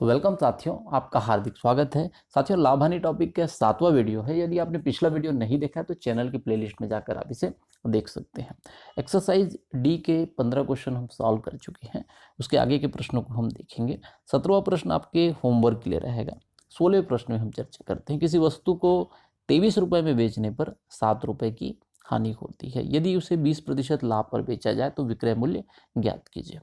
Welcome साथियों, आपका हार्दिक स्वागत है। साथियों, लाभ हानि टॉपिक का 7वां वीडियो है। यदि आपने पिछला वीडियो नहीं देखा है तो चैनल की प्लेलिस्ट में जाकर आप इसे देख सकते हैं। एक्सरसाइज डी के 15 क्वेश्चन हम सॉल्व कर चुके हैं। उसके आगे के प्रश्नों को हम देखेंगे। 17वां प्रश्न आपके होमवर्क के लिए रहेगा। 16वें प्रश्न में हम चर्चा करते हैं। किसी वस्तु को 23 रुपये में बेचने पर 7 रुपये की हानि होती है। यदि उसे 20% लाभ पर बेचा जाए तो विक्रय मूल्य ज्ञात कीजिए।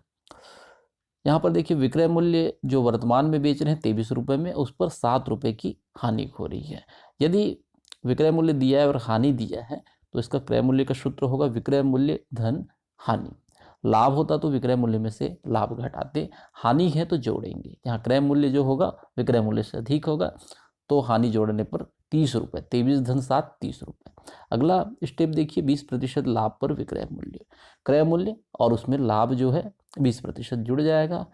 यहाँ पर देखिए, विक्रय मूल्य जो वर्तमान में बेच रहे हैं 23 रुपये में, उस पर 7 रुपये की हानि हो रही है। यदि विक्रय मूल्य दिया है और हानि दिया है तो इसका क्रय मूल्य का सूत्र होगा विक्रय मूल्य धन हानि। लाभ होता तो विक्रय मूल्य में से लाभ घटाते, हानि है तो जोड़ेंगे। यहाँ क्रय मूल्य जो होगा विक्रय मूल्य से अधिक होगा तो हानि जोड़ने पर 30 रुपये, 23 धन 7 30 रुपये। अगला स्टेप देखिए, 20% लाभ पर विक्रय मूल्य, क्रय मूल्य और उसमें लाभ जो है 20% जुड़ जाएगा।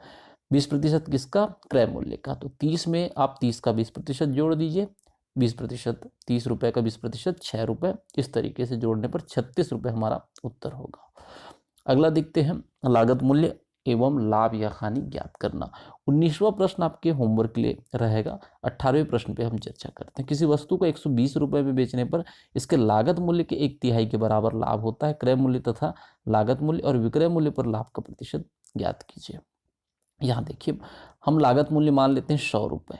20% किसका? क्रय मूल्य का। तो 30 में आप 30 का 20% जोड़ दीजिए। 20%, 30 रुपये का 20%, 6 रुपये। इस तरीके से जोड़ने पर 36 रुपये हमारा उत्तर होगा। अगला देखते हैं, लागत मूल्य एवं लाभ या हानि ज्ञात करना। 19वां प्रश्न आपके होमवर्क के लिए रहेगा। 18वें प्रश्न पे हम चर्चा करते हैं। किसी वस्तु को 120 रुपये में बेचने पर इसके लागत मूल्य के 1/3 के बराबर लाभ होता है। क्रय मूल्य तथा लागत मूल्य और विक्रय मूल्य पर लाभ का प्रतिशत ज्ञात कीजिए। यहाँ देखिए, हम लागत मूल्य मान लेते हैं 100 रुपये।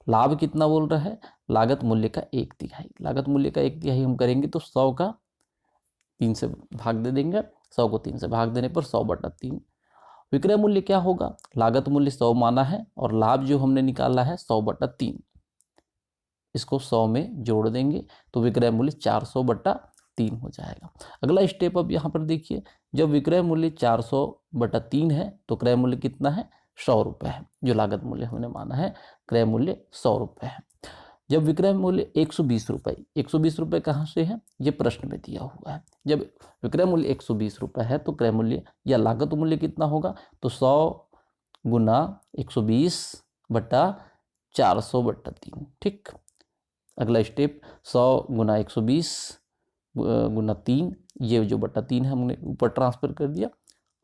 लाभ कितना बोल रहा है? लागत मूल्य का 1/3। लागत मूल्य का 1/3 हम करेंगे तो 100 का 3 से भाग दे देंगे। 100 को 3 से भाग देने पर 100/3। विक्रय मूल्य क्या होगा? लागत मूल्य 100 माना है और लाभ जो हमने निकाला है 100/3। इसको 100 में जोड़ देंगे तो विक्रय मूल्य 400/3 हो जाएगा। अगला स्टेप अब यहाँ पर देखिए, जब विक्रय मूल्य 400/3 है तो क्रय मूल्य कितना है? 100 रुपये है। जो लागत मूल्य हमने माना है, क्रय मूल्य 100 रुपये है। जब विक्रय मूल्य 120 रुपये, 120 रुपये कहाँ से है? ये प्रश्न में दिया हुआ है। जब विक्रय मूल्य 120 रुपये है तो क्रय मूल्य या लागत मूल्य कितना होगा? तो 100 गुना 120/400/3। ठीक। अगला स्टेप, 100 गुना 120 गुना 3, ये जो बटा 3 है हमने ऊपर ट्रांसफर कर दिया,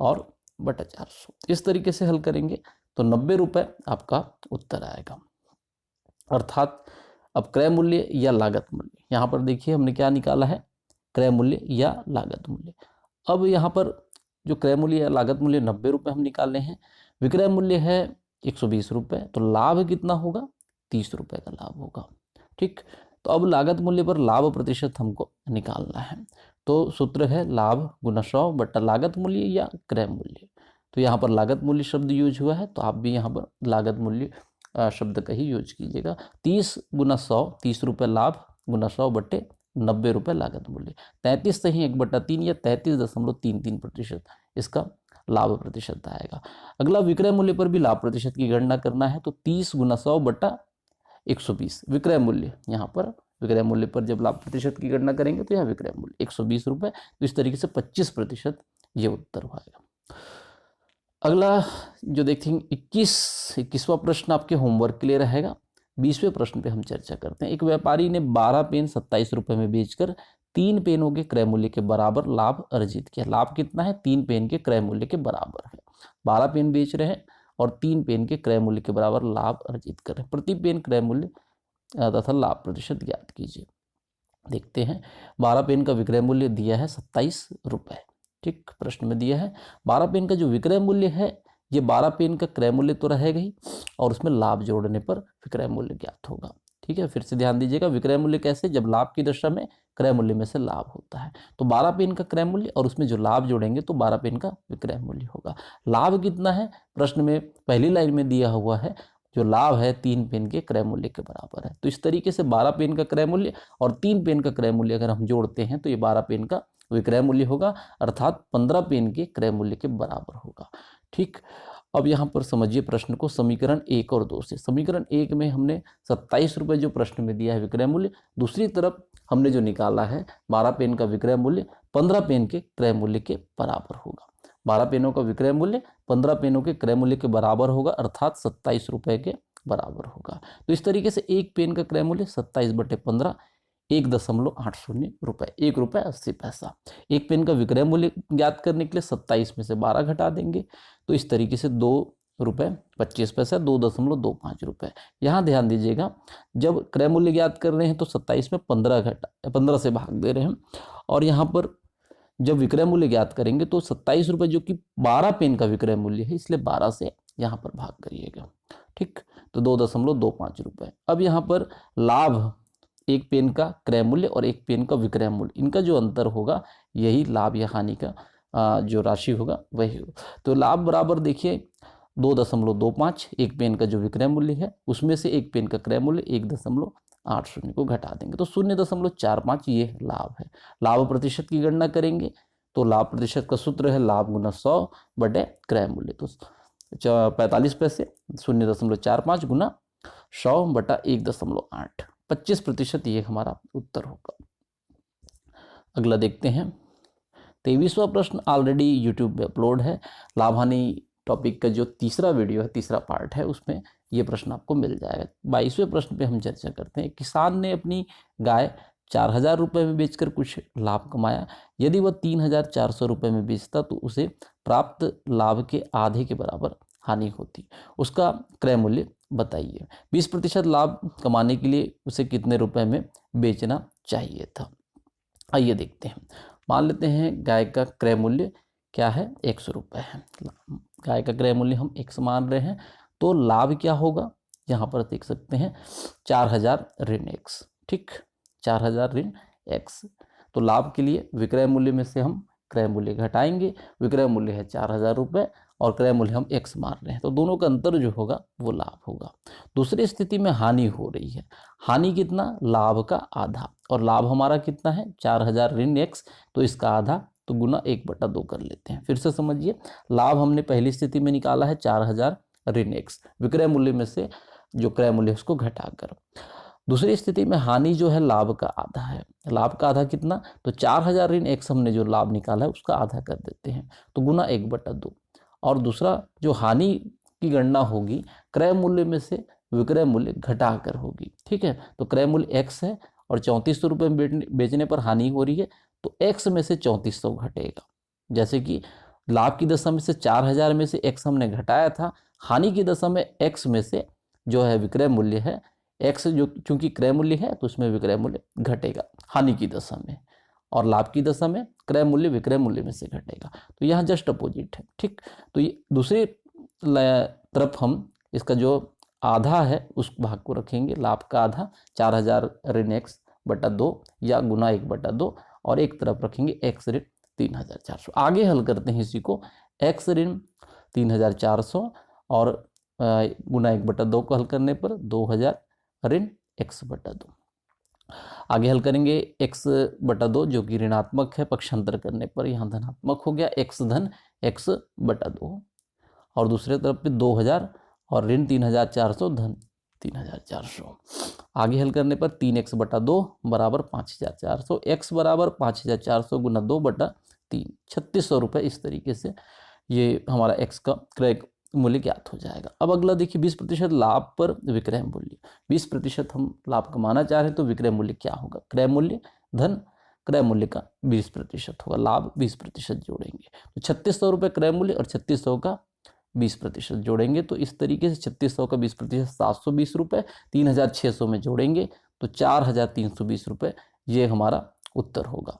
और बटा 400। इस तरीके से हल करेंगे तो 90 रुपये आपका उत्तर आएगा। अर्थात अब क्रय मूल्य या लागत मूल्य, यहाँ पर देखिए हमने क्या निकाला है? क्रय मूल्य या लागत मूल्य। अब यहाँ पर जो क्रय मूल्य या लागत मूल्य 90 रुपये हम निकाले हैं, विक्रय मूल्य है 120 रुपये, तो लाभ कितना होगा? 30 रुपये का लाभ होगा। ठीक। तो अब लागत मूल्य पर लाभ प्रतिशत हमको निकालना है। तो सूत्र है लाभ गुना 100 बटा लागत मूल्य या क्रय मूल्य। तो यहाँ पर लागत मूल्य शब्द यूज हुआ है तो आप भी यहाँ पर लागत मूल्य शब्द का ही यूज कीजिएगा। 30 गुना 100, 30 रुपये लाभ गुना 100/90 रुपये लागत मूल्य। 33 से ही 1/3 या 33.33% इसका लाभ प्रतिशत आएगा। अगला विक्रय मूल्य पर भी लाभ प्रतिशत की गणना करना है तो 30 गुना 100/120 विक्रय मूल्य। यहाँ पर विक्रय मूल्य पर जब लाभ प्रतिशत की गणना करेंगे तो यह विक्रय मूल्य 120 रुपये। तो इस तरीके से 25% ये उत्तर होगा। अगला जो देखेंगे 21वां प्रश्न आपके होमवर्क के लिए रहेगा। 20वें प्रश्न पे हम चर्चा करते हैं। एक व्यापारी ने 12 पेन 27 रुपये में बेचकर 3 पेनों के क्रय मूल्य के बराबर लाभ अर्जित किया। लाभ कितना है? 3 पेन के क्रय मूल्य के बराबर है। 12 पेन बेच रहे हैं और 3 पेन के क्रय मूल्य के बराबर लाभ अर्जित कर रहे हैं। प्रति पेन क्रय मूल्य तथा लाभ प्रतिशत ज्ञात कीजिए। देखते हैं, 12 पेन का विक्रय मूल्य दिया है 27 रुपये। ठीक, प्रश्न में दिया है 12 पेन का जो विक्रय मूल्य है, ये 12 पेन का क्रय मूल्य तो रहेगा ही और उसमें लाभ जोड़ने पर विक्रय मूल्य ज्ञात होगा। ठीक है, फिर से ध्यान दीजिएगा, विक्रय मूल्य कैसे? जब लाभ की दशा में क्रय मूल्य में से लाभ होता है। तो 12 पेन का क्रय मूल्य और उसमें जो लाभ जोड़ेंगे तो 12 पेन का विक्रय मूल्य होगा। लाभ कितना है? प्रश्न में पहली लाइन में दिया हुआ है, जो लाभ है 3 पेन के क्रय मूल्य के बराबर है। तो इस तरीके से 12 पेन का क्रय मूल्य और 3 पेन का क्रय मूल्य अगर हम जोड़ते हैं तो ये 12 पेन का विक्रय मूल्य होगा, अर्थात 15 पेन के क्रय मूल्य के बराबर होगा। ठीक। अब यहाँ पर समझिए प्रश्न को समीकरण 1 और 2 से। समीकरण 1 में हमने 27 रुपये जो प्रश्न में दिया है विक्रय मूल्य, दूसरी तरफ हमने जो निकाला है 12 पेन का विक्रय मूल्य 15 पेन के क्रय मूल्य के बराबर होगा। 12 पेनों का विक्रय मूल्य 15 पेनों के क्रय मूल्य के बराबर होगा, अर्थात 27 रुपये के बराबर होगा। तो इस तरीके से एक पेन का क्रय मूल्य 27/15, 1.80 रुपये, 1 रुपये 80 पैसा। एक पेन का विक्रय मूल्य ज्ञात करने के लिए 27 में से 12 घटा देंगे तो इस तरीके से 2 रुपये 25 पैसा, 2.25 रुपये। यहाँ ध्यान दीजिएगा, जब क्रय मूल्य ज्ञात कर रहे हैं तो 27 में 15 से भाग दे रहे हैं, और यहाँ पर जब विक्रय मूल्य ज्ञात करेंगे तो 27 रुपये जो कि 12 पेन का विक्रय मूल्य है, इसलिए 12 से यहाँ पर भाग करिएगा। ठीक, तो 2.25 रुपये। अब यहाँ पर लाभ, एक पेन का क्रय मूल्य और एक पेन का विक्रय मूल्य, इनका जो अंतर होगा यही लाभ या हानि का जो राशि होगा वही होगा। तो लाभ बराबर देखिए 2.25, एक पेन का जो विक्रय मूल्य है उसमें से एक पेन का क्रय मूल्य 1.80 को घटा देंगे तो 0.45 ये लाभ है। लाभ प्रतिशत की गणना करेंगे तो लाभ प्रतिशत का सूत्र है लाभ गुना 100 बटे क्रय मूल्य, तो 45 पैसे 0.45 गुना 100 बटा 1.8, 25% ये हमारा उत्तर होगा। अगला देखते हैं 23वां प्रश्न, ऑलरेडी यूट्यूब पे अपलोड है। लाभ हानि टॉपिक का जो तीसरा वीडियो है, तीसरा पार्ट है, उसमें ये प्रश्न आपको मिल जाएगा। 22वें प्रश्न पे हम चर्चा करते हैं। किसान ने अपनी गाय 4000 रुपये में बेचकर कुछ लाभ कमाया। यदि वह 3400 रुपये में बेचता तो उसे प्राप्त लाभ के आधे के बराबर हानि होती। उसका क्रय मूल्य बताइए। 20% लाभ कमाने के लिए उसे कितने रुपए में बेचना चाहिए था। आइए देखते हैं। मान लेते हैं गाय का क्रय मूल्य क्या है, 100 रुपये है। गाय का क्रय मूल्य हम 100 मान रहे हैं, तो लाभ क्या होगा, यहाँ पर देख सकते हैं 4000 ऋण x। ठीक, 4000 ऋण x। तो लाभ के लिए विक्रय मूल्य में से हम क्रय मूल्य घटाएंगे। विक्रय मूल्य है 4000 रुपये और क्रय मूल्य हम x मान रहे हैं, तो दोनों का अंतर जो होगा वो लाभ होगा। दूसरी स्थिति में हानि हो रही है। हानि कितना, लाभ का आधा, और लाभ हमारा कितना है 4000 ऋण x, तो इसका आधा, तो गुना 1/2 कर लेते हैं। फिर से समझिए, लाभ हमने पहली स्थिति में निकाला है 4000 ऋण x, विक्रय मूल्य में से जो क्रय मूल्य है उसको घटाकर। दूसरी स्थिति में हानि जो है लाभ का आधा है। लाभ का आधा कितना, तो 4000 ऋण x हमने जो लाभ निकाला है उसका आधा कर देते हैं, तो गुना 1/2। और दूसरा जो हानि की गणना होगी क्रय मूल्य में से विक्रय मूल्य घटाकर होगी। ठीक है, तो क्रय मूल्य x है और 3400 रुपये में बेचने पर हानि हो रही है, तो x में से 3400 घटेगा। जैसे कि लाभ की दशा में से 4000 में से x हमने घटाया था, हानि की दशा में x में से जो है विक्रय मूल्य है x, जो चूंकि क्रय मूल्य है तो उसमें विक्रय मूल्य घटेगा हानि की दशा में, और लाभ की दशा में क्रय मूल्य विक्रय मूल्य में से घटेगा। तो यहाँ जस्ट अपोजिट है। ठीक, तो ये दूसरी तरफ हम इसका जो आधा है उस भाग को रखेंगे, लाभ का आधा 4000 ऋण x बटा 2 या गुना 1/2, और एक तरफ रखेंगे x ऋण 3400। आगे हल करते हैं इसी को, x ऋण 3400 और गुना 1/2 को हल करने पर 2000 ऋण x बटा 2। आगे हल करेंगे x/2 जो कि ऋणात्मक है, पक्षांतर करने पर यहाँ धनात्मक हो गया, x धन x/2, और दूसरे तरफ पे 2000 और ऋण 3400 धन 3400। आगे हल करने पर 3x/2 बराबर 5400, x बराबर 5400 गुना 2/3, 3600 रुपये। इस तरीके से ये हमारा x का क्रय मूल्य ज्ञात हो जाएगा। अब अगला देखिए 20% लाभ पर विक्रय मूल्य। 20% हम लाभ कमाना चाह रहे हैं तो विक्रय मूल्य क्या होगा, क्रय मूल्य धन क्रय मूल्य का 20% होगा। लाभ 20% जोड़ेंगे तो 3600 रुपये क्रय मूल्य और 3600 का 20% जोड़ेंगे, तो इस तरीके से 3600 का 20% 720 रुपये, 3600 में जोड़ेंगे तो 4320 रुपये, ये हमारा उत्तर होगा।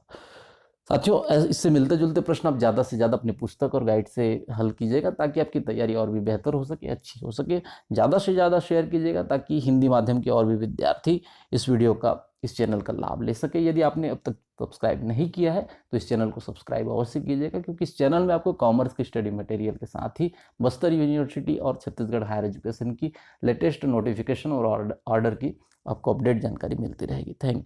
साथियों, इससे मिलते जुलते प्रश्न आप ज़्यादा से ज़्यादा अपनी पुस्तक और गाइड से हल कीजिएगा ताकि आपकी तैयारी और भी बेहतर हो सके, अच्छी हो सके। ज़्यादा से ज़्यादा शेयर कीजिएगा ताकि हिंदी माध्यम के और भी विद्यार्थी इस वीडियो का, इस चैनल का लाभ ले सके। यदि आपने अब तक सब्सक्राइब नहीं किया है तो इस चैनल को सब्सक्राइब अवश्य कीजिएगा, क्योंकि इस चैनल में आपको कॉमर्स की स्टडी मटेरियल के साथ ही बस्तर यूनिवर्सिटी और छत्तीसगढ़ हायर एजुकेशन की लेटेस्ट नोटिफिकेशन और ऑर्डर की आपको अपडेट जानकारी मिलती रहेगी। Thank you.